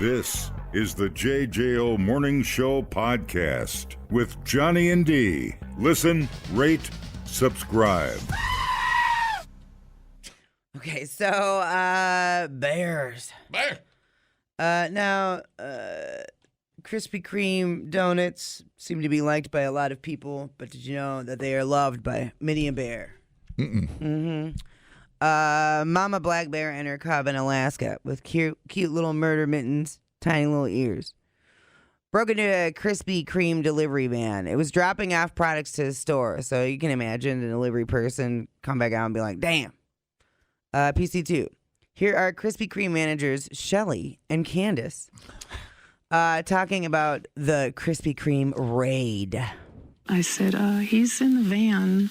This is the JJO Morning Show podcast with Johnny and D. Listen, rate, subscribe. Okay, so bears. Bear. Now, Krispy Kreme donuts seem to be liked by a lot of people, but did you know that they are loved by many a bear? Mama black bear and her cub in Alaska with cute little murder mittens, tiny little ears. Broke into a Krispy Kreme delivery van. It was dropping off products to the store, so you can imagine the delivery person come back out and be like, damn. PC2. Here are Krispy Kreme managers Shelly and Candace talking about the Krispy Kreme raid. I said, he's in the van.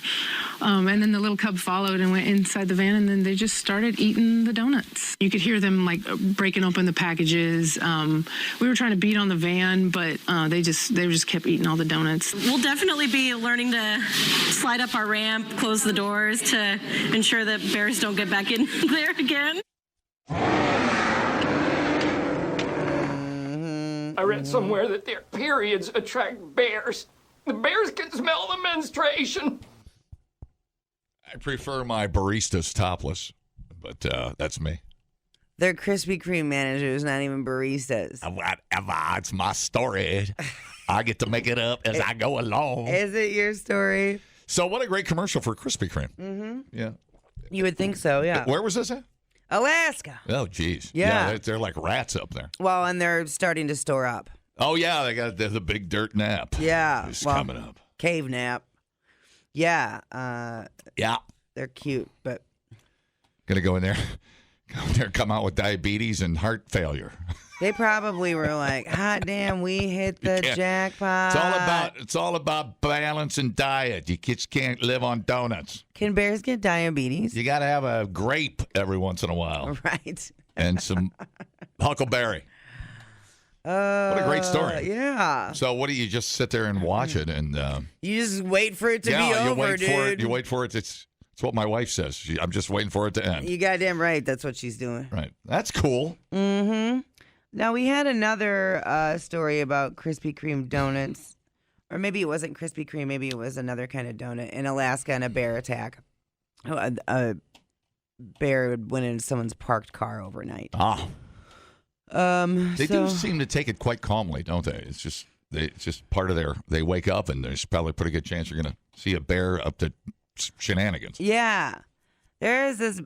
And then the little cub followed and went inside the van, and then they just started eating the donuts. You could hear them, like, breaking open the packages. We were trying to beat on the van, but they just kept eating all the donuts. We'll definitely be learning to slide up our ramp, close the doors to ensure that bears don't get back in there again. I read somewhere that their periods attract bears. The bears can smell the menstruation. I prefer my baristas topless, but that's me. They're Krispy Kreme managers, not even baristas. Whatever, it's my story. I get to make it up as I go along. Is it your story? So what a great commercial for Krispy Kreme. Mm-hmm. Yeah. You would think so, yeah. Where was this at? Alaska. Oh, geez. Yeah. They're like rats up there. Well, and they're starting to store up. Oh, yeah, they got the big dirt nap. Yeah. It's coming up. Cave nap. Yeah. Yeah. They're cute, but. Gonna go in there, come out with diabetes and heart failure. They probably were like, hot damn, we hit the jackpot. It's all about balance and diet. You just can't live on donuts. Can bears get diabetes? You got to have a grape every once in a while. Right. And some huckleberry. What a great story. Yeah. So what do you just sit there and watch it and you just wait for it to be over, dude. You wait for it. It's what my wife says. I'm just waiting for it to end. You goddamn right. That's what she's doing. Right. That's cool. Mm-hmm. Now, we had another story about Krispy Kreme donuts. Or maybe it wasn't Krispy Kreme. Maybe it was another kind of donut in Alaska and a bear attack. A bear went into someone's parked car overnight. Ah. They do seem to take it quite calmly, don't they? It's just part of they wake up and there's probably a pretty good chance you're going to see a bear up to shenanigans. Yeah. There is this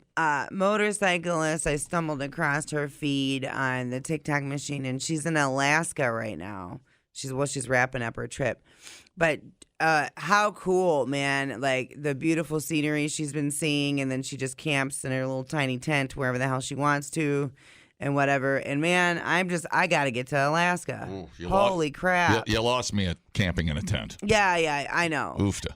motorcyclist. I stumbled across her feed on the TikTok machine, and she's in Alaska right now. She's wrapping up her trip. But how cool, man. Like, the beautiful scenery she's been seeing, and then she just camps in her little tiny tent wherever the hell she wants to. And whatever. And, man, I got to get to Alaska. Ooh, Holy crap. You lost me at camping in a tent. Yeah, I know. Oofta.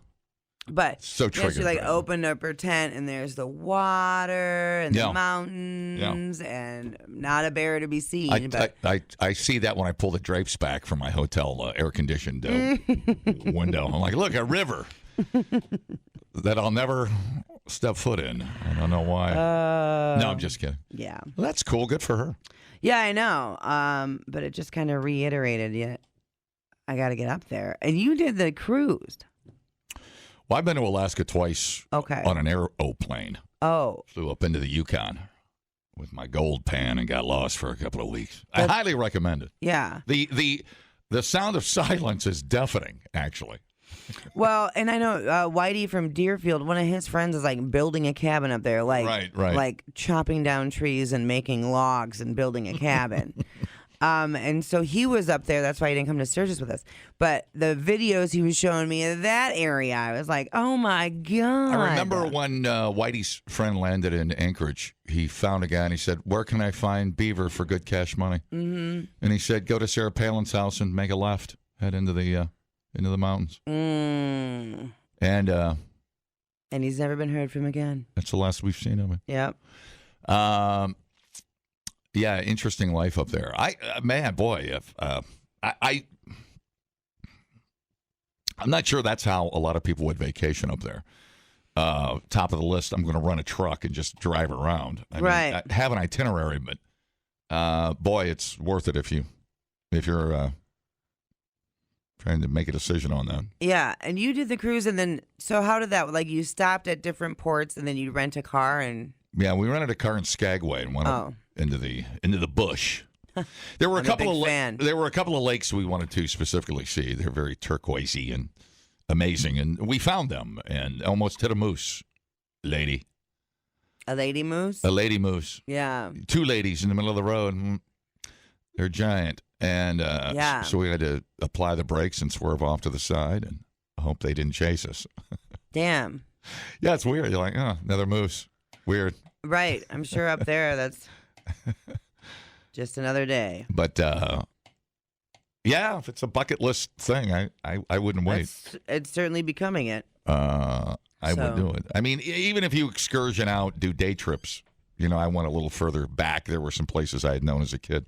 But so she opened up her tent, and there's the water and the mountains and not a bear to be seen. I see that when I pull the drapes back from my hotel air-conditioned window. I'm like, look, a river that I'll never step foot in. I don't know why. No, I'm just kidding. Yeah. Well, that's cool. Good for her. Yeah, I know. But it just kind of reiterated, I got to get up there. And you did the cruise. Well, I've been to Alaska twice on an aeroplane. Oh. Flew up into the Yukon with my gold pan and got lost for a couple of weeks. I highly recommend it. Yeah. The sound of silence is deafening, actually. Well, and I know Whitey from Deerfield, one of his friends is like building a cabin up there, like right. like chopping down trees and making logs and building a cabin. And so he was up there. That's why he didn't come to Sturgis with us. But the videos he was showing me of that area, I was like, oh, my God. I remember when Whitey's friend landed in Anchorage, he found a guy and he said, where can I find beaver for good cash money? Mm-hmm. And he said, go to Sarah Palin's house and make a left. Head into the mountains. Mm. And he's never been heard from again. That's the last we've seen of him. Yep. Yeah, interesting life up there. I'm not sure that's how a lot of people would vacation up there. Top of the list, I'm going to run a truck and just drive around. I mean, I have an itinerary, but boy, it's worth it if you're trying to make a decision on that. Yeah, and you did the cruise, and then so how did that? Like you stopped at different ports, and then you rent a car, and Yeah, we rented a car in Skagway and went up into the bush. There were I'm a big fan. there were a couple of lakes we wanted to specifically see. They're very turquoisey and amazing, and we found them and almost hit a moose lady. a lady moose. A lady moose. Yeah, Two ladies in the middle of the road. They're giant. And Yeah. so we had to apply the brakes and swerve off to the side and hope they didn't chase us. damn. Yeah, it's weird. You're like, oh, another moose. Weird. Right, I'm sure up there that's just another day. But, yeah, if it's a bucket list thing, I wouldn't wait. It's certainly becoming it. I would So- do it. I mean, even if you excursion out, do day trips, I went a little further back. There were some places I had known as a kid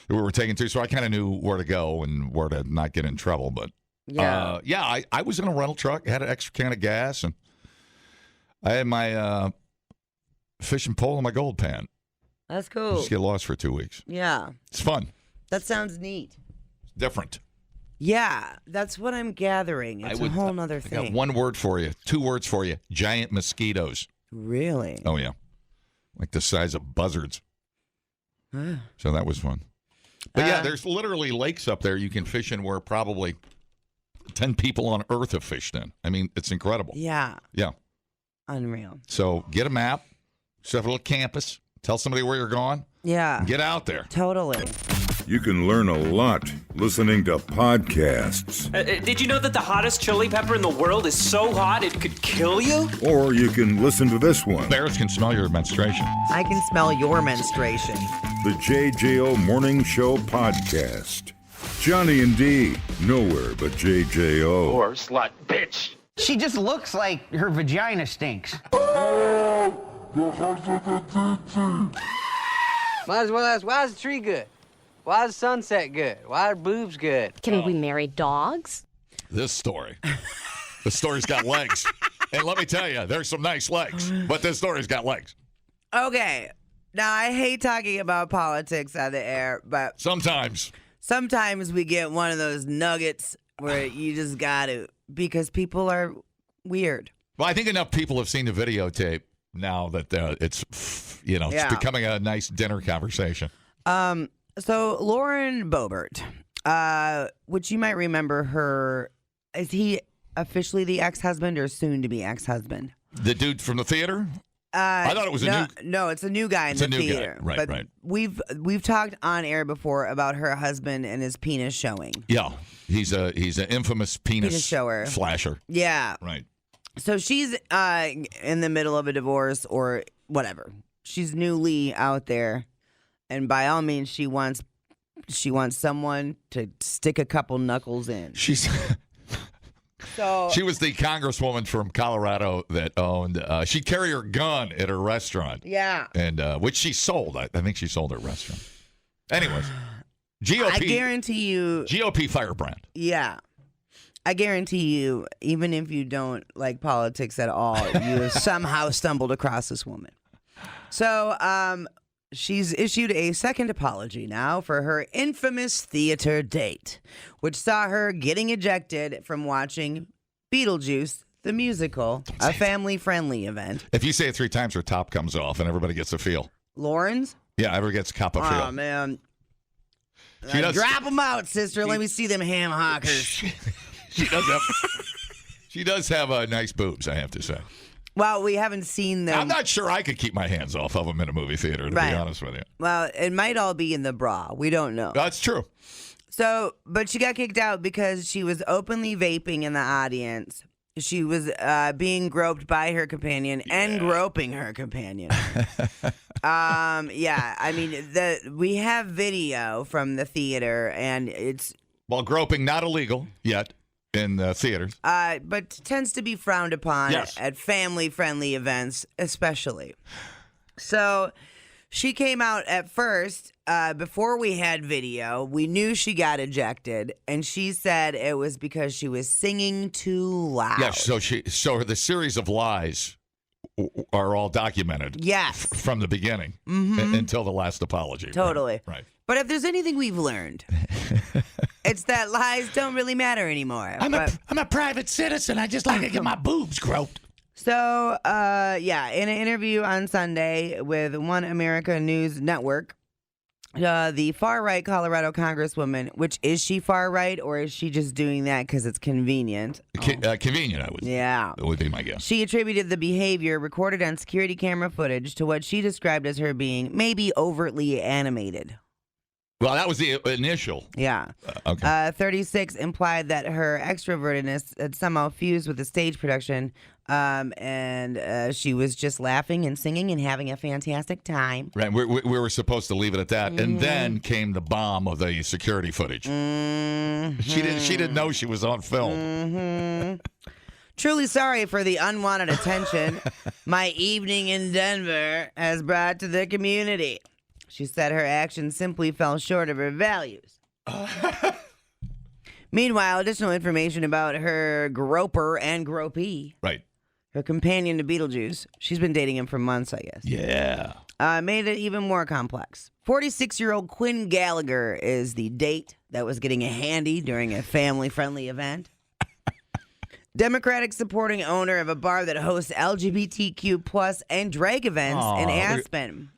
that we were taken to, so I kind of knew where to go and where to not get in trouble. But, Yeah. I was in a rental truck, had an extra can of gas, and I had my fishing pole and my gold pan. That's cool. Just get lost for 2 weeks. Yeah, It's fun. that sounds neat. It's different. Yeah, that's what I'm gathering. It's a whole nother I thing. got one word for you, 2 words for you: giant mosquitoes. Really? Oh, yeah. Like the size of buzzards. So that was fun. But yeah, there's literally lakes up there you can fish in where probably 10 people on Earth have fished in. I mean, it's incredible. Yeah, Yeah. unreal. So get a map, set up a little campus, tell somebody where you're going, Yeah, and get out there. totally. You can learn a lot listening to podcasts, Did you know that the hottest chili pepper in the world is so hot it could kill you? or you can listen to this one. Bears can smell your menstruation. I can smell your menstruation. The JJO Morning Show Podcast. Johnny and D, nowhere but JJO. Or slut bitch. She just looks like her vagina stinks. Might as well ask, why is the tree good? Why is the sunset good? Why are boobs good? Can we marry dogs? This story. The story's got legs. And let me tell you, there's some nice legs, but this story's got legs. Okay, now I hate talking about politics on the air, but Sometimes. sometimes we get one of those nuggets where you just got to, because people are weird. Well, I think enough people have seen the videotape now that it's Yeah. it's becoming a nice dinner conversation. So Lauren Boebert, which you might remember her, is he officially the ex-husband or soon-to-be ex-husband? The dude from the theater? I thought it was No, it's a new guy in It's the a new guy. theater. Right, but right. We've talked on air before about her husband and his penis showing. Yeah, he's an infamous penis shower. flasher. Yeah. Right. So she's in the middle of a divorce or whatever. She's newly out there, and by all means, she wants someone to stick a couple knuckles in. She's So she was the congresswoman from Colorado that owned. She'd carry her gun at her restaurant. yeah, And which she sold. I think she sold her restaurant. Anyways, GOP. I guarantee you. GOP firebrand. Yeah. I guarantee you, even if you don't like politics at all, you have somehow stumbled across this woman. So, she's issued a second apology now for her infamous theater date, which saw her getting ejected from watching Beetlejuice, the musical, a family-friendly event. If you say it 3 times, her top comes off and everybody gets a feel. Lauren's? Yeah, everybody gets a cup of feel. Oh, man. She does- Drop them out, sister. Let me see them ham hockers. She does have nice boobs, I have to say. Well, we haven't seen them. I'm not sure I could keep my hands off of them in a movie theater, to Right. be honest with you. Well, it might all be in the bra. We don't know. That's true. So, but she got kicked out because she was openly vaping in the audience. She was being groped by her companion and groping her companion. Yeah, I mean, we have video from the theater, and it's Well, groping not illegal yet in the theaters. but tends to be frowned upon Yes. at family-friendly events, especially. So she came out at first, before we had video. We knew she got ejected, and she said it was because she was singing too loud. Yes, so the series of lies are all documented. Yes. From the beginning until the last apology. Totally. Right. But if there's anything we've learned, it's that lies don't really matter anymore. I'm a private citizen. I just like to get my boobs groped. So, in an interview on Sunday with One America News Network, the far-right Colorado Congresswoman, which is she far-right or is she just doing that because it's convenient? Convenient, I would say. Yeah. That would be my guess. She attributed the behavior recorded on security camera footage to what she described as her being maybe overtly animated. Well, that was the initial. Yeah. Okay. 36 implied that her extrovertedness had somehow fused with the stage production, and she was just laughing and singing and having a fantastic time. Right. We were supposed to leave it at that, and then came the bomb of the security footage. She didn't know she was on film. Truly sorry for the unwanted attention my evening in Denver has brought to the community. She said her actions simply fell short of her values. Meanwhile, additional information about her groper and gropee, Right. her companion to Beetlejuice, she's been dating him for months, I guess, Yeah. made it even more complex. 46-year-old Quinn Gallagher is the date that was getting a handy during a family-friendly event. Democratic supporting owner of a bar that hosts LGBTQ plus and drag events in Aspen.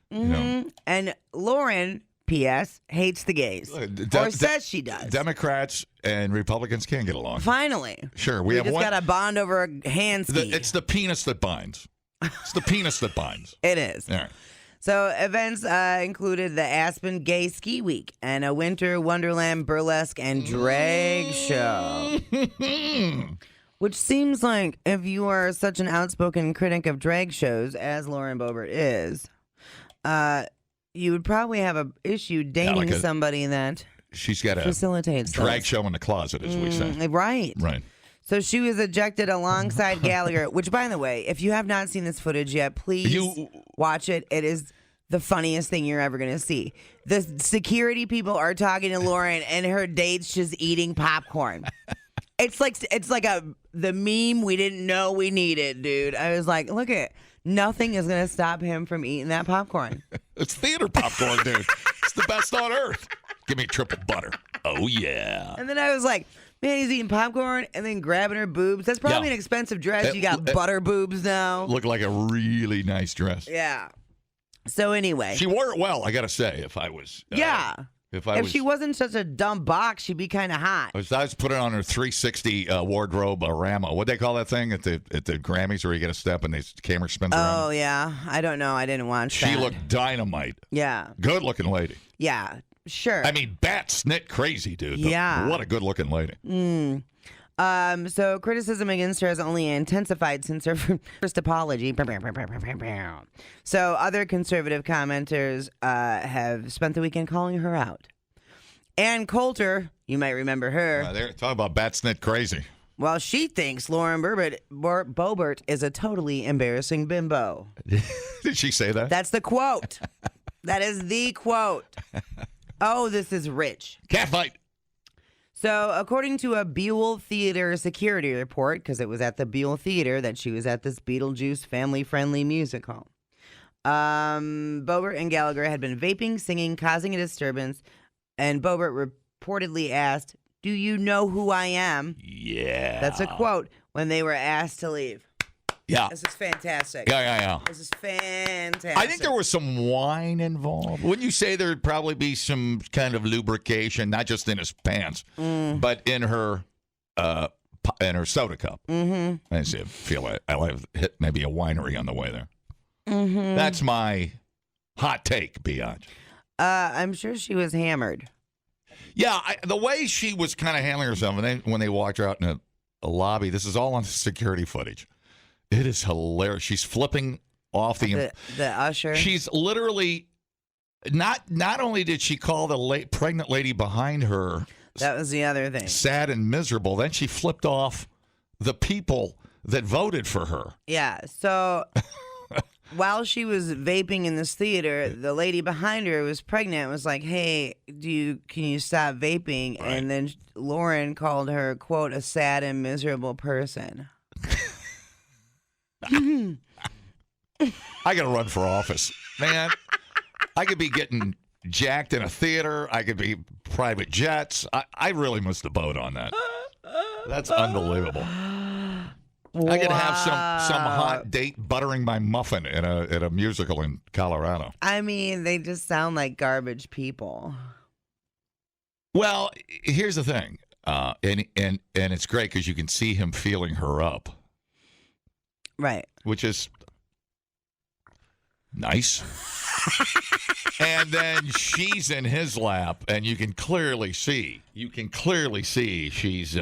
And Lauren, P.S., hates the gays. Or says she does. Democrats and Republicans can't get along. Finally. Sure. We have just one. got a bond over a hand ski. It's the penis that binds. It's the penis that binds. It is. All right. So events included the Aspen Gay Ski Week and a Winter Wonderland burlesque and drag show. Which seems like if you are such an outspoken critic of drag shows, as Lauren Boebert is, you would probably have an issue dating somebody that she's got a facilitates drag those. show in the closet, as we say. Right. Right. So she was ejected alongside Gallagher, which, by the way, if you have not seen this footage yet, please watch it. It is the funniest thing you're ever going to see. The security people are talking to Lauren, and her date's just eating popcorn. It's like the meme we didn't know we needed, dude. I was like, look at nothing is going to stop him from eating that popcorn. It's theater popcorn, dude. It's the best on earth. Give me triple butter. Oh, yeah. And then I was like, man, he's eating popcorn and then grabbing her boobs. That's probably an expensive dress. You got butter boobs now. Looked like a really nice dress. Yeah. So anyway. She wore it well, I got to say, if I was. If she wasn't such a dumb box, she'd be kind of hot. I was putting on her 360 wardrobe Rama. What'd they call that thing at the Grammys where you get a step and the camera spins around? Oh, yeah. I don't know. I didn't watch that. She looked dynamite. Yeah. Good looking lady. Yeah, sure. I mean, bat snit crazy, dude. Yeah. What a good looking lady. So criticism against her has only intensified since her first apology. So other conservative commenters have spent the weekend calling her out. Ann Coulter, you might remember her. They're talking about bat snit crazy. Well, she thinks Lauren Boebert is a totally embarrassing bimbo. Did she say that? That's the quote. That is the quote. Oh, this is rich. Catfight. So, according to a Buell Theater security report, because it was at the Buell Theater that she was at this Beetlejuice family-friendly musical, Boebert and Gallagher had been vaping, singing, causing a disturbance, and Boebert reportedly asked, "Do you know who I am?" Yeah. That's a quote when they were asked to leave. Yeah. This is fantastic. Yeah. This is fantastic. I think there was some wine involved. Wouldn't you say there'd probably be some kind of lubrication, not just in his pants, but in her soda cup? Mm-hmm. I feel I'll hit maybe a winery on the way there. Mm-hmm. That's my hot take, Biatch. I'm sure she was hammered. Yeah, the way she was kind of handling herself when they walked her out in a lobby, this is all on security footage. It is hilarious. She's flipping off the usher. She's literally not only did she call the pregnant lady behind her. That was the other thing. Sad and miserable. Then she flipped off the people that voted for her. Yeah. So while she was vaping in this theater, the lady behind her was pregnant and was like, "Hey, can you stop vaping?" Right. And then Lauren called her, quote, "a sad and miserable person." I got to run for office. Man, I could be getting jacked in a theater. I could be private jets. I really missed the boat on that. That's unbelievable. Wow. I could have some hot date buttering my muffin at a musical in Colorado. I mean, they just sound like garbage people. Well, here's the thing, and it's great because you can see him feeling her up, Right. which is nice. And then she's in his lap, and you can clearly see she's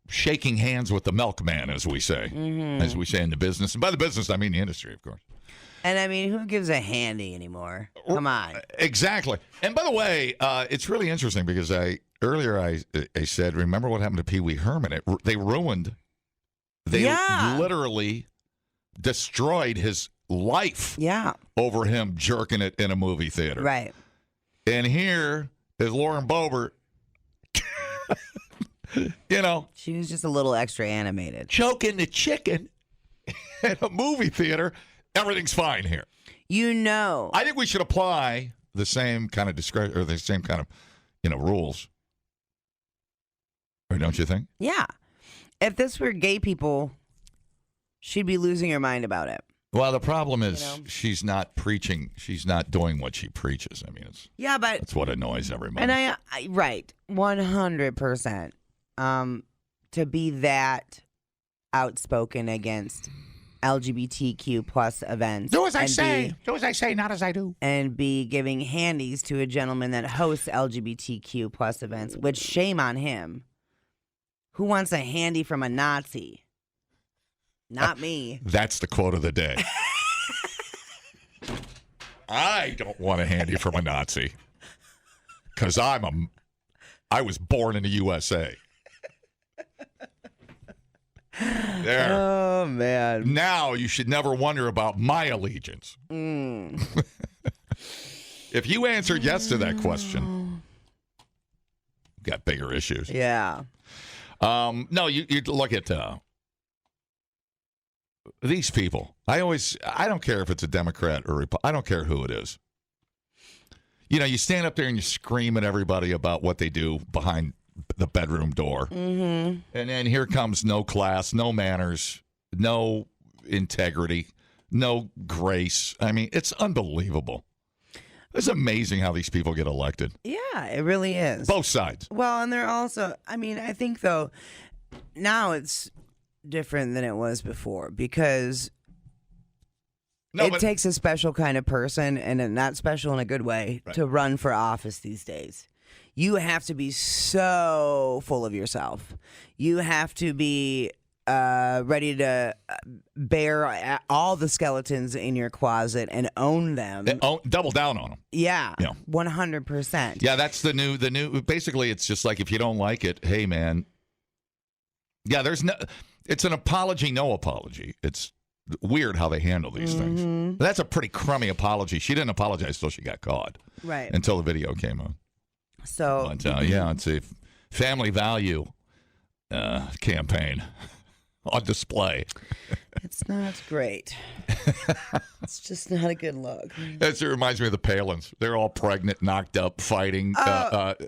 shaking hands with the milkman, as we say in the business. And by the business, I mean the industry, of course. And I mean, who gives a handy anymore? Come on. Exactly. And by the way, it's really interesting because earlier I said, remember what happened to Pee Wee Herman? They literally destroyed his life over him jerking it in a movie theater. Right. And here is Lauren Boebert, She was just a little extra animated. choking the chicken in a movie theater. Everything's fine here. I think we should apply the same kind of discretion or the same kind of, rules. Or don't you think? Yeah. If this were gay people, she'd be losing her mind about it. Well, the problem is she's not preaching. She's not doing what she preaches. I mean, that's what annoys everybody. And I right, 100%. To be that outspoken against LGBTQ plus events. Do as I say. Do as I say, not as I do. And be giving handies to a gentleman that hosts LGBTQ plus events, which shame on him. Who wants a handy from a Nazi? Not me. That's the quote of the day. I don't want a handy from a Nazi because I was born in the USA. There. Oh, man. Now you should never wonder about my allegiance. If you answered yes to that question, you've got bigger issues. Yeah. No, you look at these people. I don't care if it's a Democrat or I don't care who it is. You stand up there and you scream at everybody about what they do behind the bedroom door. Mm-hmm. And then here comes no class, no manners, no integrity, no grace. I mean, it's unbelievable. It's amazing how these people get elected. Yeah, it really is. Both sides. Well, and they're also, I think, though, now it's different than it was before because it takes a special kind of person, and not special in a good way, to run for office these days. You have to be so full of yourself. You have to be ready to bear all the skeletons in your closet and own them. Double down on them. Yeah, 100%. Yeah, that's the new. Basically, it's just like if you don't like it, hey man. Yeah, it's an apology, no apology. It's weird how they handle these things. That's a pretty crummy apology. She didn't apologize until she got caught. Right. Until the video came out. So, but, it's a family value campaign on display. It's not great. It's just not a good look. It reminds me of the Palins. They're all pregnant, knocked up, fighting. Freaking,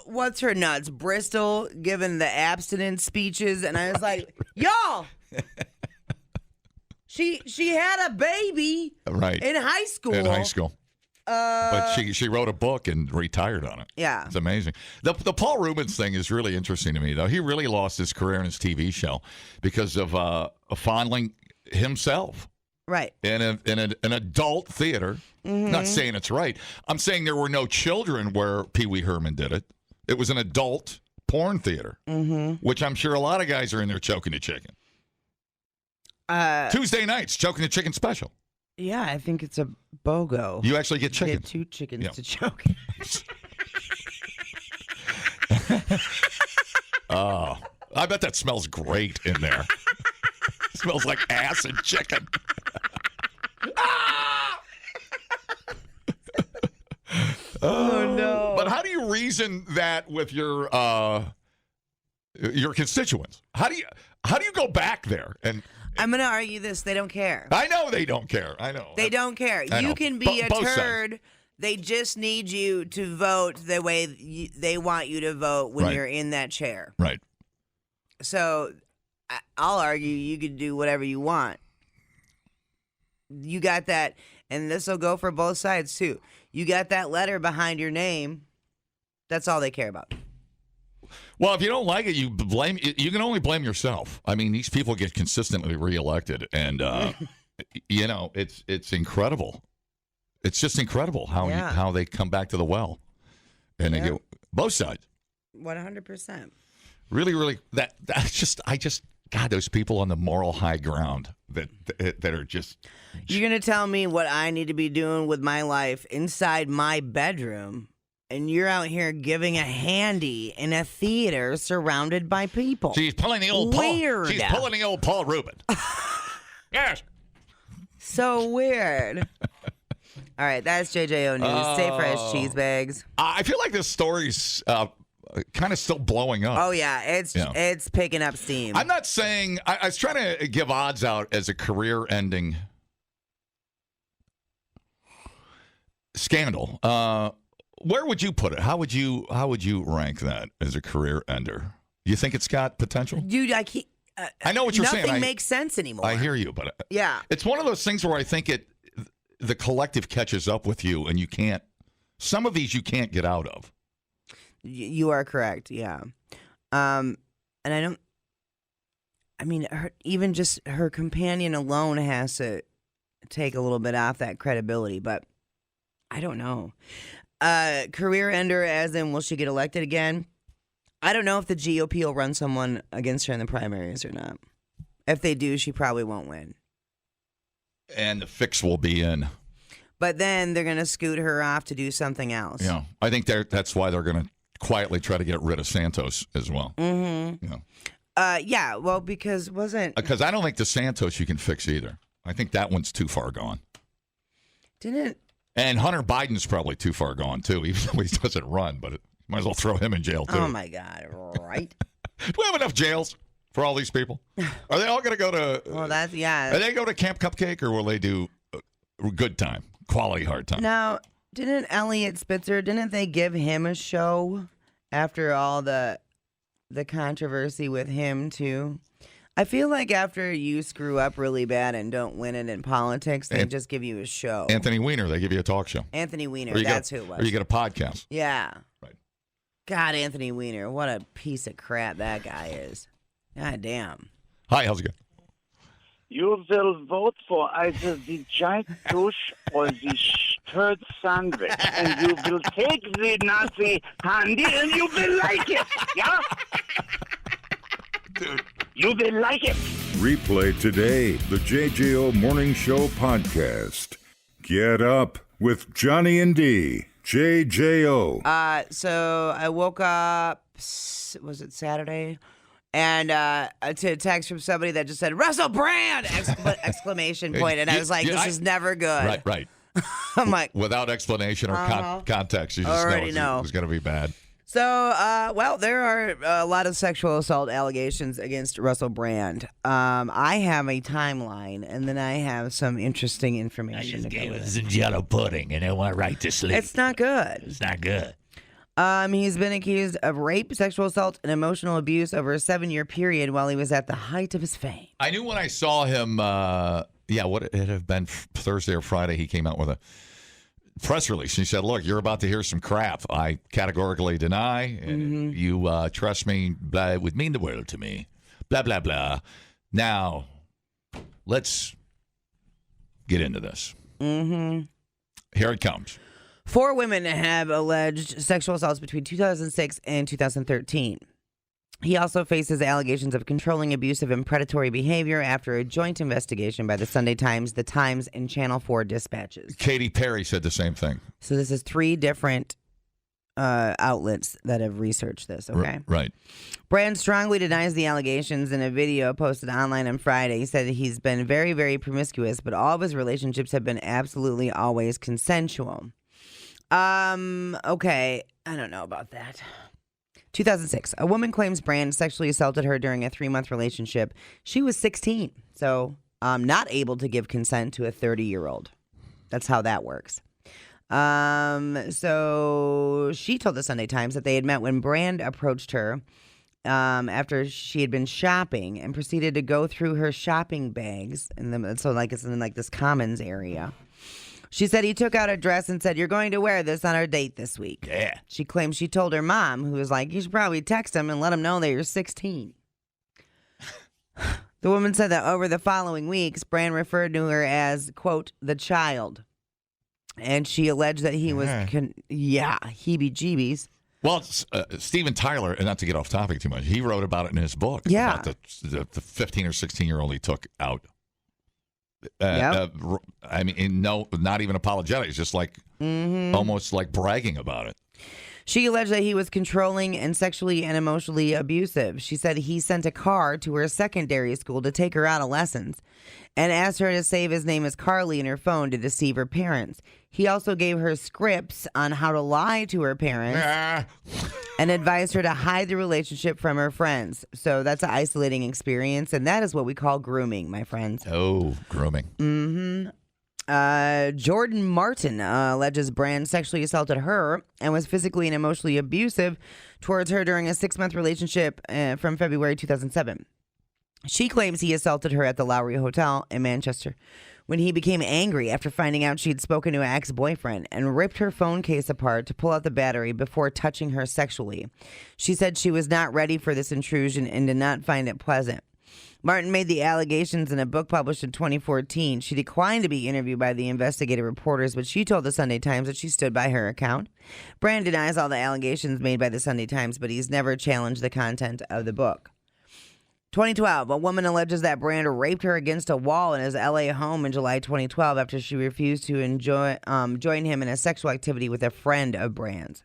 what's her nuts? Bristol giving the abstinence speeches, and I was like, y'all, she had a baby in high school. In high school. But she wrote a book and retired on it. Yeah. It's amazing. The Paul Rubens thing is really interesting to me, though. He really lost his career in his TV show because of fondling himself. Right. In an adult theater. Mm-hmm. Not saying it's right. I'm saying there were no children where Pee Wee Herman did it. It was an adult porn theater, which I'm sure a lot of guys are in there choking the chicken. Tuesday nights, choking the chicken special. Yeah, I think it's a BOGO. You actually get chicken. You get 2 chickens to choke. Oh, I bet that smells great in there. It smells like ass and chicken. Oh no! But how do you reason that with your constituents? How do you go back there and I'm going to argue this. They don't care. I know they don't care. I know. They don't care. I know. You can be a Both turd. sides. They just need you to vote the way they want you to vote when Right. you're in that chair. Right. So I'll argue you could do whatever you want. You got that, and this will go for both sides too. You got that letter behind your name. That's all they care about. Well, if you don't like it, you can only blame yourself. I mean, these people get consistently reelected, and it's incredible. It's just incredible how they come back to the well, and they get both sides. 100%. Really, really. God, those people on the moral high ground that are just. You're gonna tell me what I need to be doing with my life inside my bedroom, and you're out here giving a handy in a theater surrounded by people. She's pulling the old weird. She's pulling the old Paul Rubin. Yes. So weird. All right, that's JJO News. Stay fresh, cheese bags. I feel like this story's kind of still blowing up. Oh yeah, it's picking up steam. I'm not saying I was trying to give odds out as a career-ending scandal. Where would you put it? How would you rank that as a career ender? You think it's got potential? Dude, I know what you're saying. Nothing makes sense anymore. I hear you, but yeah, it's one of those things where I think the collective catches up with you, and you can't. Some of these you can't get out of. You are correct. Yeah, and I don't. I mean, even just her companion alone has to take a little bit off that credibility, but I don't know. Career ender, as in, will she get elected again? I don't know if the GOP will run someone against her in the primaries or not. If they do, she probably won't win. And the fix will be in. But then they're going to scoot her off to do something else. Yeah, I think that's why they're going to quietly try to get rid of Santos as well. Mm-hmm. Yeah. Well, because Because I don't think the Santos you can fix either. I think that one's too far gone. And Hunter Biden's probably too far gone, too, even though he doesn't run, but might as well throw him in jail, too. Oh, my God, right? Do we have enough jails for all these people? Are they all going to go to... Well, that's, yeah. Are they go to Camp Cupcake, or will they do a good time, quality hard time? Now, didn't Elliot Spitzer, didn't they give him a show after all the controversy with him, too? I feel like after you screw up really bad and don't win it in politics, they just give you a show. Anthony Weiner, they give you a talk show. Anthony Weiner, that's who it was. Or you get a podcast. Yeah. Right. God, Anthony Weiner, what a piece of crap that guy is. God damn. Hi, how's it going? You will vote for either the giant douche or the turd sandwich, and you will take the Nazi handy and you will like it, yeah? Dude. You will like it. Replay today the JJO Morning Show podcast. Get up with Johnny and D. JJO. So I woke up, was it Saturday? And to a text from somebody that just said, Russel Brand! Exclamation point. And I was like, this is never good. Right. I'm like, without explanation or context, you just already know it's going to be bad. So, there are a lot of sexual assault allegations against Russell Brand. I have a timeline, and then I have some interesting information to go with. Some Jello pudding, and it went right to sleep. It's not good. It's not good. He's been accused of rape, sexual assault, and emotional abuse over a 7-year period while he was at the height of his fame. I knew when I saw him, what it have been Thursday or Friday, he came out with a press release. He said, look, you're about to hear some crap. I categorically deny, and you trust me, blah, it would mean the world to me. Blah, blah, blah. Now, let's get into this. Mm-hmm. Here it comes. 4 women have alleged sexual assaults between 2006 and 2013. He also faces allegations of controlling, abusive, and predatory behavior after a joint investigation by the Sunday Times, the Times, and Channel 4 dispatches. Katy Perry said the same thing. So this is 3 different outlets that have researched this, okay? Right. Brand strongly denies the allegations in a video posted online on Friday. He said that he's been very, very promiscuous, but all of his relationships have been absolutely always consensual. Okay, I don't know about that. 2006. A woman claims Brand sexually assaulted her during a 3-month relationship. She was 16, so not able to give consent to a 30-year-old. That's how that works. So she told the Sunday Times that they had met when Brand approached her after she had been shopping and proceeded to go through her shopping bags. So like it's in like this commons area. She said he took out a dress and said, "You're going to wear this on our date this week." Yeah. She claims she told her mom, who was like, "You should probably text him and let him know that you're 16. The woman said that over the following weeks, Brand referred to her as, quote, the child. And she alleged that he was, heebie-jeebies. Well, Steven Tyler, and not to get off topic too much, he wrote about it in his book. Yeah. About the 15 or 16-year-old he took out. Yep. I mean, no, not even apologetic. It's just like almost like bragging about it. She alleged that he was controlling and sexually and emotionally abusive. She said he sent a car to her secondary school to take her out of lessons and asked her to save his name as Carly in her phone to deceive her parents. He also gave her scripts on how to lie to her parents and advised her to hide the relationship from her friends. So that's an isolating experience, and that is what we call grooming, my friends. Oh, grooming. Mm-hmm. Jordan Martin alleges Brand sexually assaulted her and was physically and emotionally abusive towards her during a 6-month relationship from February 2007. She claims he assaulted her at the Lowry Hotel in Manchester when he became angry after finding out she'd spoken to an ex-boyfriend and ripped her phone case apart to pull out the battery before touching her sexually. She said she was not ready for this intrusion and did not find it pleasant. Martin made the allegations in a book published in 2014. She declined to be interviewed by the investigative reporters, but she told the Sunday Times that she stood by her account. Brand denies all the allegations made by the Sunday Times, but he's never challenged the content of the book. 2012, a woman alleges that Brand raped her against a wall in his L.A. home in July 2012 after she refused to join him in a sexual activity with a friend of Brand's.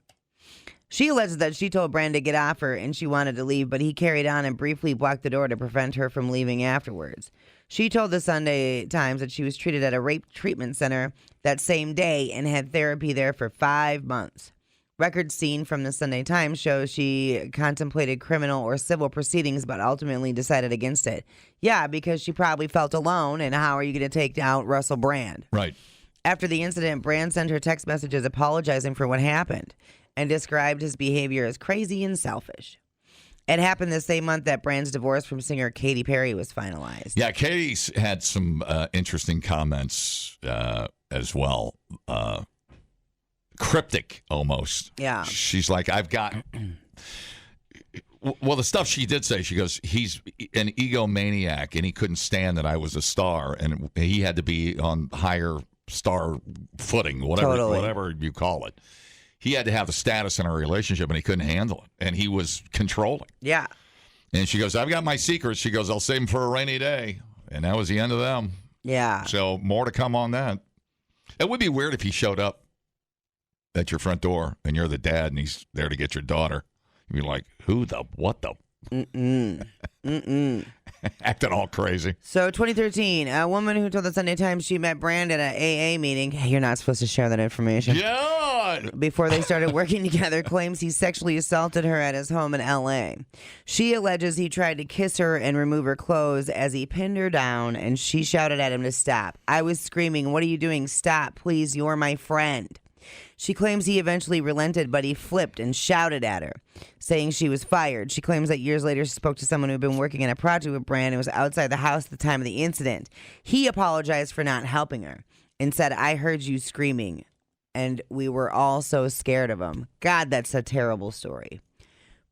She alleges that she told Brand to get off her and she wanted to leave, but he carried on and briefly blocked the door to prevent her from leaving afterwards. She told the Sunday Times that she was treated at a rape treatment center that same day and had therapy there for 5 months. Records seen from the Sunday Times show she contemplated criminal or civil proceedings but ultimately decided against it. Yeah, because she probably felt alone, and how are you going to take out Russel Brand? Right. After the incident, Brand sent her text messages apologizing for what happened and described his behavior as crazy and selfish. It happened the same month that Brand's divorce from singer Katy Perry was finalized. Yeah, Katie's had some interesting comments as well. Cryptic, almost. Yeah. She's like, I've got... Well, the stuff she did say, she goes, he's an egomaniac, and he couldn't stand that I was a star, and he had to be on higher star footing, whatever you call it. He had to have the status in our relationship, and he couldn't handle it. And he was controlling. Yeah. And she goes, I've got my secrets. She goes, I'll save them for a rainy day. And that was the end of them. Yeah. So more to come on that. It would be weird if he showed up at your front door, and you're the dad, and he's there to get your daughter. You'd be like, what the? Acting all crazy. So 2013, a woman who told the Sunday Times she met Brand at an AA meeting. Hey, you're not supposed to share that information. Yeah. Before they started working together, claims he sexually assaulted her at his home in L.A. She alleges he tried to kiss her and remove her clothes as he pinned her down, and she shouted at him to stop. I was screaming, "What are you doing? Stop, please, you're my friend." She claims he eventually relented, but he flipped and shouted at her, saying she was fired. She claims that years later she spoke to someone who had been working on a project with Brand and was outside the house at the time of the incident. He apologized for not helping her and said, I heard you screaming, and we were all so scared of him. God, that's a terrible story.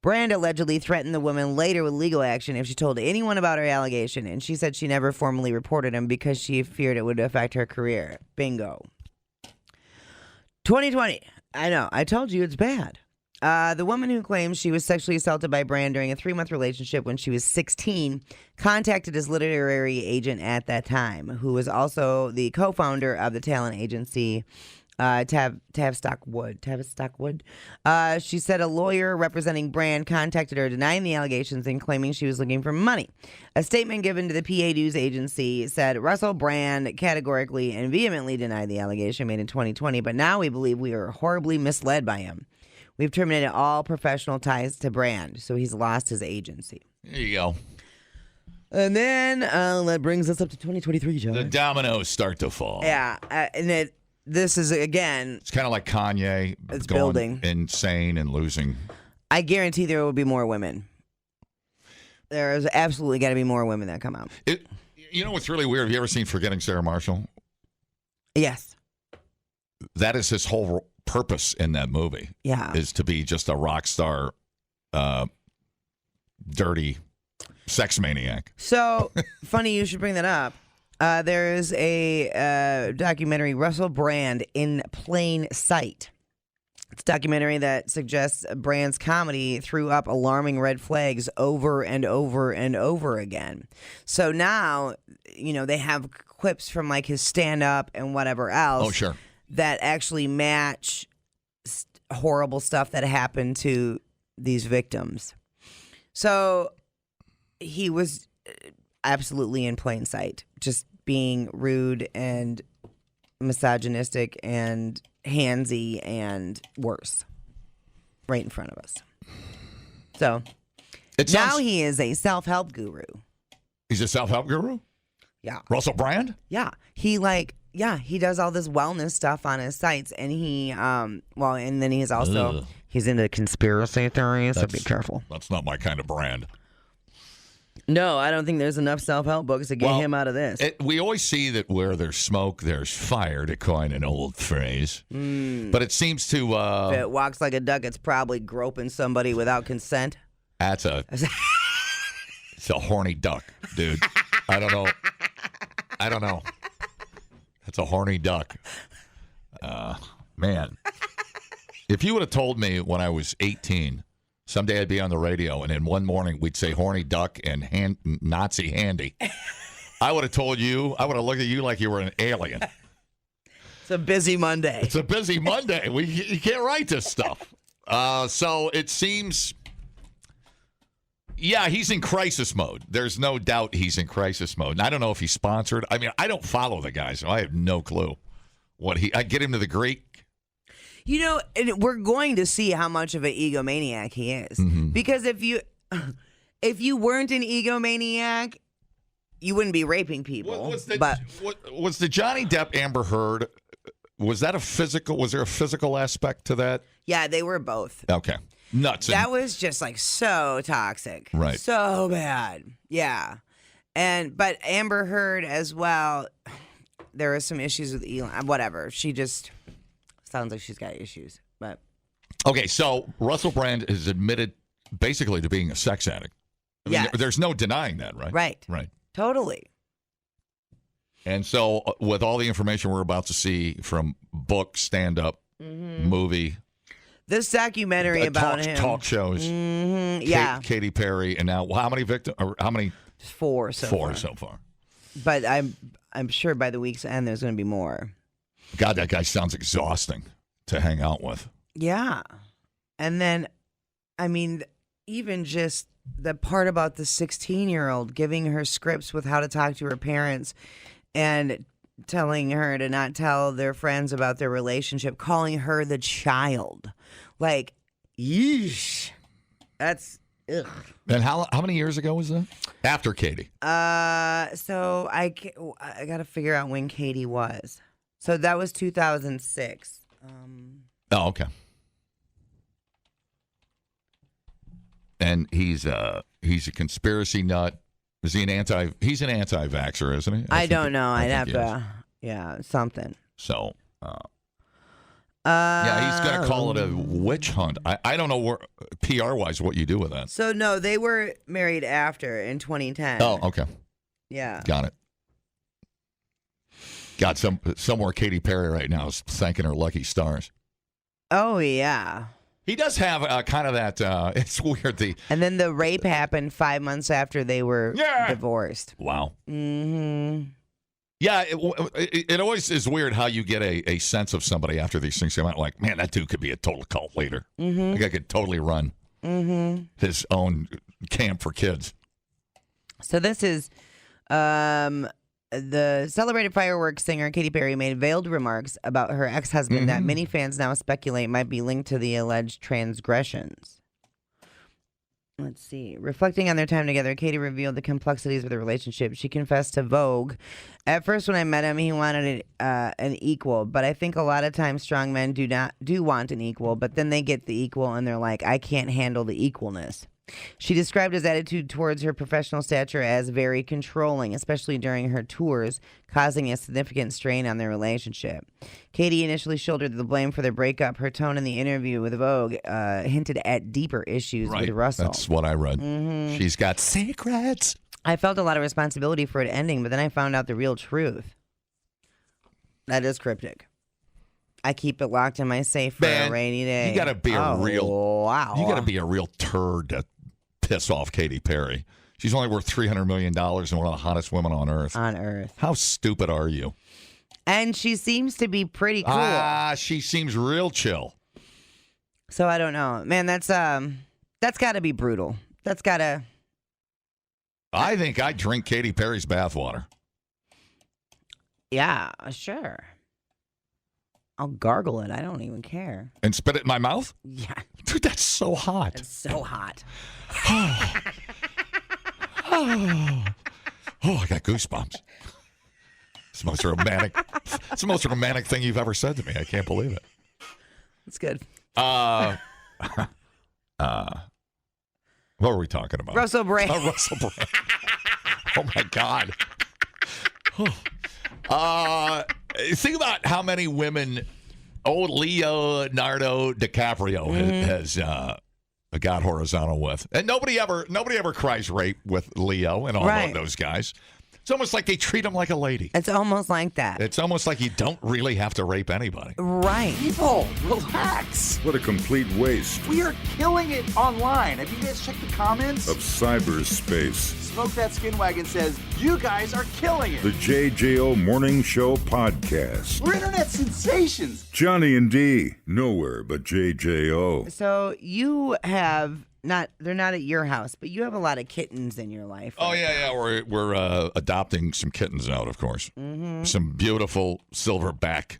Brand allegedly threatened the woman later with legal action if she told anyone about her allegation, and she said she never formally reported him because she feared it would affect her career. Bingo. 2020. I know. I told you it's bad. The woman who claims she was sexually assaulted by Brand during a 3-month relationship when she was 16 contacted his literary agent at that time, who was also the co-founder of the talent agency Tavistock Wood. She said a lawyer representing Brand contacted her denying the allegations and claiming she was looking for money. A statement given to the PA News Agency said Russel Brand categorically and vehemently denied the allegation made in 2020, but now we believe we are horribly misled by him. We've terminated all professional ties to Brand, so he's lost his agency. There you go. And then that brings us up to 2023, John. The dominoes start to fall. Yeah, and this is, again... It's kind of like Kanye It's going building. insane and losing. I guarantee there will be more women. There is absolutely got to be more women that come out. You know what's really weird? Have you ever seen Forgetting Sarah Marshall? Yes. That is his whole purpose in that movie. Yeah. Is to be just a rock star, dirty sex maniac. So, funny you should bring that up. There is a documentary, Russel Brand, In Plain Sight. It's a documentary that suggests Brand's comedy threw up alarming red flags over and over and over again. So now, they have clips from like his stand-up and whatever else. Oh, sure. That actually match horrible stuff that happened to these victims. So he was absolutely in plain sight, just being rude and misogynistic and handsy and worse right in front of us. So now he is a self-help guru. He's a self-help guru? Yeah. Russell Brand? Yeah. He does all this wellness stuff on his sites, and and then he's also he's into conspiracy theories, so be careful. That's not my kind of brand. No, I don't think there's enough self-help books to get him out of this. We always see that where there's smoke, there's fire, to coin an old phrase. But it seems to... if it walks like a duck, it's probably groping somebody without consent. It's a horny duck, dude. I don't know. That's a horny duck. Man. If you would have told me when I was 18... someday I'd be on the radio, and then one morning we'd say horny duck and Nazi handy. I would have told you, I would have looked at you like you were an alien. It's a busy Monday. It's a busy Monday. You can't write this stuff. So it seems, he's in crisis mode. There's no doubt he's in crisis mode. And I don't know if he's sponsored. I mean, I don't follow the guy, so I have no clue I get him to the Greek. And we're going to see how much of an egomaniac he is. Mm-hmm. Because if you weren't an egomaniac, you wouldn't be raping people. Was the Johnny Depp Amber Heard, was there a physical aspect to that? Yeah, they were both. Okay. Nuts. That was just like so toxic. Right. So bad. Yeah. But Amber Heard as well, there were some issues with Elon. Whatever. She just... sounds like she's got issues, but okay. So Russell Brand is admitted basically to being a sex addict. I mean, there's no denying that, right? Right. Totally. And so, with all the information we're about to see from book, stand-up, movie, this documentary about him, talk shows, Katy Perry, and now how many victims? Or how many? 4 so far. 4 so far. But I'm sure by the week's end there's going to be more. God, that guy sounds exhausting to hang out with. Yeah. And then, I mean, even just the part about the 16-year-old giving her scripts with how to talk to her parents and telling her to not tell their friends about their relationship, calling her the child. Like, yeesh. That's, ugh. And how many years ago was that? After Katie. So I got to figure out when Katie was. So that was 2006. Oh, okay. And he's a conspiracy nut. Is he he's an anti-vaxxer, isn't he? I don't know. I'd have to, something. So, he's going to call it a witch hunt. I don't know PR-wise what you do with that. So, no, they were married after in 2010. Oh, okay. Yeah. Got it. God, somewhere Katy Perry right now is thanking her lucky stars. Oh, yeah. He does have kind of that, it's weird. And then the rape happened 5 months after they were divorced. Wow. Mm-hmm. Yeah, it always is weird how you get a sense of somebody after these things come out. Like, man, that dude could be a total cult leader. Mm-hmm. Like, I could totally run his own camp for kids. So this is The celebrated fireworks singer Katy Perry made veiled remarks about her ex-husband that many fans now speculate might be linked to the alleged transgressions. Let's see. Reflecting on their time together, Katy revealed the complexities of the relationship. She confessed to Vogue, "At first, when I met him, he wanted an equal, but I think a lot of times strong men do want an equal, but then they get the equal and they're like, I can't handle the equalness." She described his attitude towards her professional stature as very controlling, especially during her tours, causing a significant strain on their relationship. Katy initially shouldered the blame for their breakup. Her tone in the interview with Vogue hinted at deeper issues with Russell. That's what I read. She's got secrets. I felt a lot of responsibility for it ending, but then I found out the real truth. That is cryptic. I keep it locked in my safe for a rainy day. You got to be a real wow. You got to be a real turd to piss off Katy Perry. She's only worth $300 million and one of the hottest women on earth. On earth. How stupid are you? And she seems to be pretty cool. She seems real chill. So I don't know, man. That's got to be brutal. That's got to. I think I'd drink Katy Perry's bathwater. Yeah, sure. I'll gargle it. I don't even care. And spit it in my mouth? Yeah. Dude, that's so hot. It's so hot. Oh, I got goosebumps. It's the most romantic thing you've ever said to me. I can't believe it. It's good. What were we talking about? Russel Brand. Oh, Russel Brand. Oh, my God. Think about how many women Leonardo DiCaprio has got horizontal with. And nobody ever cries rape with Leo and all of those guys. It's almost like they treat him like a lady. It's almost like that. It's almost like you don't really have to rape anybody. Right. People, relax. What a complete waste We are killing it online. Have you guys checked the comments? of cyberspace. Smoke That Skin Wagon says, you guys are killing it. The JJO Morning Show Podcast. We're internet sensations. Johnny and D, nowhere but JJO. So you have they're not at your house, but you have a lot of kittens in your life. Oh, yeah. We're adopting some kittens out, of course. Some beautiful silverback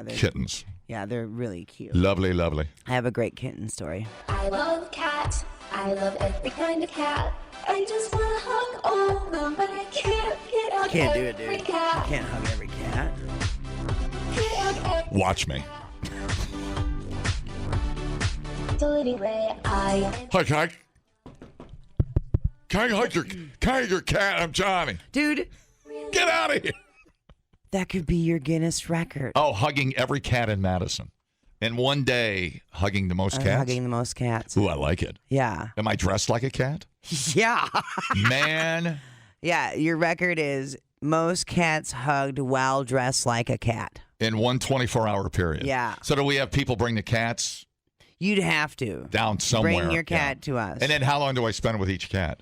kittens. Yeah, they're really cute. Lovely, lovely. I have a great kitten story. I love cats. I love every kind of cat. I just want to hug all of them, but I can't get out Can't do every it, dude. cat. You can't hug every cat. Watch me. So anyway, Hi, can I hug your cat? I'm Johnny. Dude. Get out of here. That could be your Guinness record. Oh, hugging every cat in Madison. And one day, hugging the most cats? Hugging the most cats. Ooh, I like it. Yeah. Am I dressed like a cat? Yeah. Man. Yeah, your record is most cats hugged while dressed like a cat. In one 24-hour period. Yeah. So do we have people bring the cats? You'd have to. Down somewhere. Bring your cat to us. And then how long do I spend with each cat?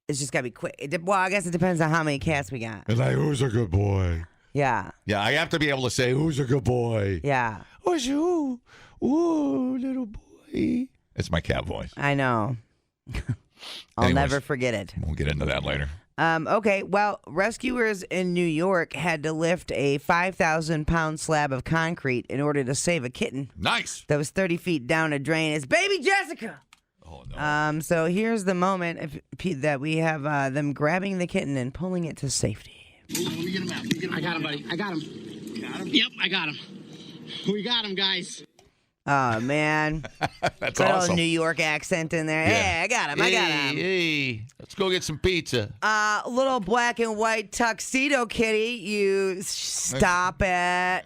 It's just got to be quick. Well, I guess it depends on how many cats we got. It's like, who's a good boy? Yeah. Yeah, I have to be able to say, who's a good boy? Yeah. Who's you? Ooh, little boy. It's my cat voice. I know. I'll never forget it. We'll get into that later. Okay, well, rescuers in New York had to lift a 5,000-pound slab of concrete in order to save a kitten. Nice. That was 30 feet down a drain. It's baby Jessica. Oh, no. So here's the moment that we have them grabbing the kitten and pulling it to safety. Let me get him out. I got him, buddy. I got him. Got him? Yep, I got him. We got him, guys. Oh, man. That's Good awesome. old New York accent in there. Yeah. Hey, I got him. I got him. Hey, let's go get some pizza. Little black and white tuxedo kitty, you stop it.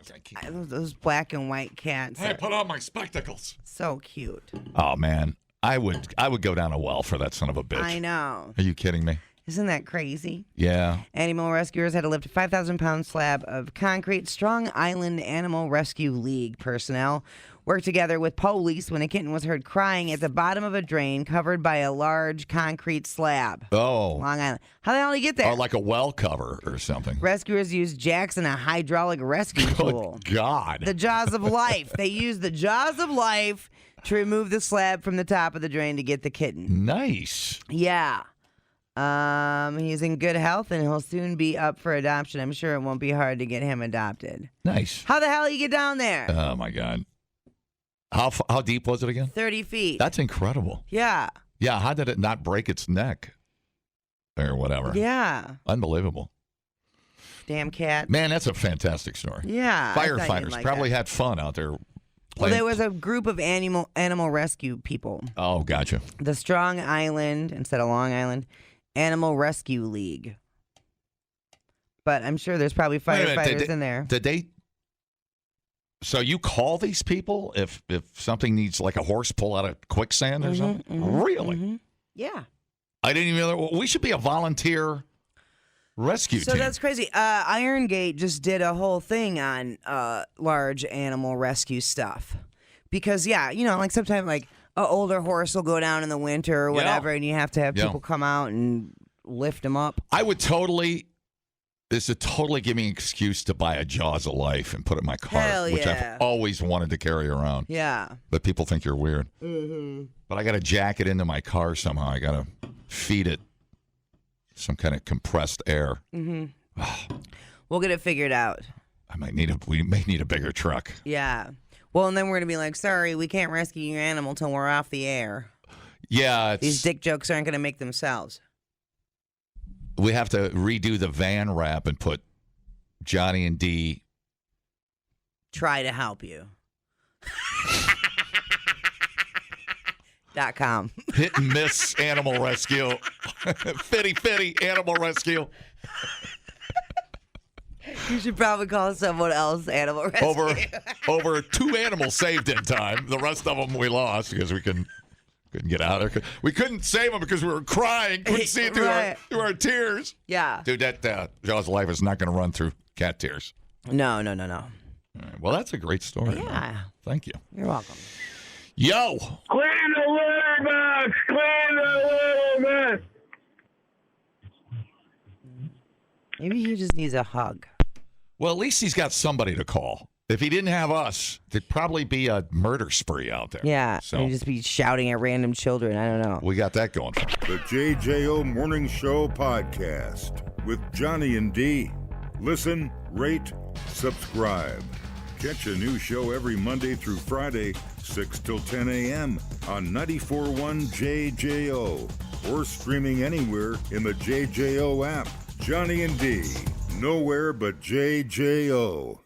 Those black and white cats. Hey, put on my spectacles. So cute. Oh, man. I would go down a well for that son of a bitch. I know. Are you kidding me? Isn't that crazy? Yeah. Animal rescuers had to lift a 5,000-pound slab of concrete. Strong Island Animal Rescue League personnel worked together with police when a kitten was heard crying at the bottom of a drain covered by a large concrete slab. Oh. Long Island. How the hell did he get there? Or like a well cover or something. Rescuers used jacks and a hydraulic rescue tool. Good God. The jaws of life. They used the jaws of life to remove the slab from the top of the drain to get the kitten. Nice. Yeah. He's in good health, and he'll soon be up for adoption. I'm sure it won't be hard to get him adopted. Nice. How the hell you get down there? Oh, my God. How deep was it again? 30 feet. That's incredible. Yeah. Yeah, how did it not break its neck? Or whatever. Yeah. Unbelievable. Damn cat. Man, that's a fantastic story. Yeah. Firefighters probably had fun out there. Well, there was a group of animal rescue people. Oh, gotcha. The Strong Island, instead of Long Island, Animal Rescue League. But I'm sure there's probably firefighters in there. Did they? So you call these people if something needs like a horse pull out of quicksand or something? Really? Mm-hmm. Yeah. I didn't even know. We should be a volunteer rescue team. So that's crazy. Iron Gate just did a whole thing on large animal rescue stuff. Because, like sometimes like an older horse will go down in the winter or whatever, and you have to have people come out and lift them up. I would this would totally give me an excuse to buy a Jaws of Life and put it in my car, which I've always wanted to carry around. Yeah. But people think you're weird. Mm-hmm. But I got to jack it into my car somehow. I got to feed it some kind of compressed air. Mm-hmm. We'll get it figured out. We may need a bigger truck. Yeah. Well, and then we're going to be like, sorry, we can't rescue your animal till we're off the air. Yeah. These dick jokes aren't going to make themselves. We have to redo the van wrap and put Johnny and Dee. Try to help you. .com. Hit and miss animal rescue. Fitty animal rescue. You should probably call someone else animal rescue. Over 2 animals saved in time. The rest of them we lost because we couldn't get out of there. We couldn't save them because we were crying. Couldn't see it through our tears. Yeah. Dude, that Jaws of Life is not going to run through cat tears. No. All right. Well, that's a great story. Yeah. Man. Thank you. You're welcome. Yo. Clean the litter box. Clean the litter box. Maybe he just needs a hug. Well, at least he's got somebody to call. If he didn't have us, there'd probably be a murder spree out there. Yeah, so he'd just be shouting at random children. I don't know. We got that going. The JJO Morning Show podcast with Johnny and Dee. Listen, rate, subscribe. Catch a new show every Monday through Friday, 6 till 10 a.m. on 94.1 JJO or streaming anywhere in the JJO app. Johnny and Dee, nowhere but JJO.